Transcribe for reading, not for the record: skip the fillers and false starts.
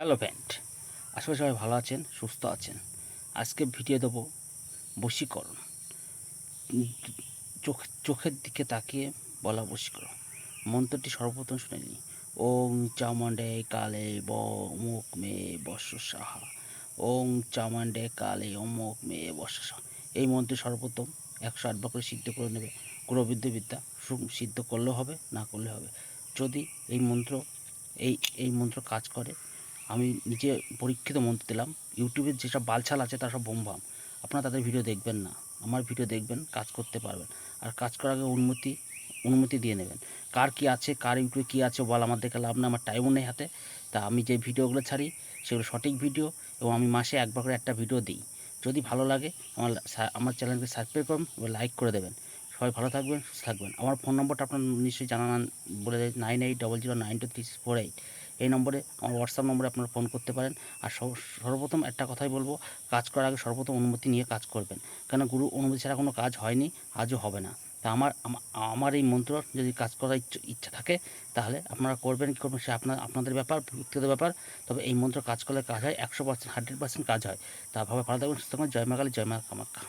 Hello friend, আশা করি সবাই ভালো আছেন, সুস্থ আছেন। আজকে ভিডিও দেবো বশীকরণ। উম, চোখের দিকে তাকিয়ে বলা বশীকরণ। মন্ত্রটি সর্বপ্রথম শুনে নিই। ওং চামুণ্ডে কালে অমুক মে বর্ষ সাহা। ওং চামুণ্ডে কালে অমুক মে বর্ষ সাহা। এই মন্ত্রটি সর্বপ্রথম 108 বার করে সিদ্ধ করে নেবে। গুরবিদ্যা সিদ্ধ করলেও হবে, না করলে হবে। যদি এই মন্ত্র এই এই মন্ত্র কাজ করে, আমি নিজে পরীক্ষিত মন্ত্র দিলাম। ইউটিউবের যেসব বালছাল আছে তারা সব বোমবাম। আপনারা তাদের ভিডিও দেখবেন না, আমার ভিডিও দেখবেন, কাজ করতে পারবেন। আর কাজ করার আগে অনুমতি দিয়ে নেবেন। কার কী আছে, কার ইউটিউবে কী আছে বল আমার দেখে লাভ না, আমার টাইমও নেই হাতে। তা আমি যে ভিডিওগুলো ছাড়ি সেগুলো সঠিক ভিডিও, এবং আমি মাসে একবার করে একটা ভিডিও দিই। যদি ভালো লাগে আমার চ্যানেলকে সাবস্ক্রাইব করুন এবং লাইক করে দেবেন। সবাই ভালো থাকবেন, সুস্থ থাকবেন। আমার ফোন নম্বরটা আপনার নিশ্চয়ই জানান, বলে 9800092348। এই নম্বরে, আমার হোয়াটসঅ্যাপ নম্বরে আপনারা ফোন করতে পারেন। আর সর্বপ্রথম একটা কথাই বলবো, কাজ করার আগে সর্বপ্রথম অনুমতি নিয়ে কাজ করবেন। কেন গুরু অনুমতি ছাড়া কোনো কাজ হয়নি, আজও হবে না। তা আমার এই মন্ত্র যদি কাজ করার ইচ্ছা থাকে, তাহলে আপনারা করবেন কি করবেন সে আপনাদের ব্যাপার, ব্যক্তিগত ব্যাপার। তবে এই মন্ত্র কাজ করলে কাজ হয় 100%, 100% কাজ হয়। তা ভাবে ভালো থাকবেন, সুস্থ থাকবেন। জয় মা কালী, জয় মা কামাখ্যা।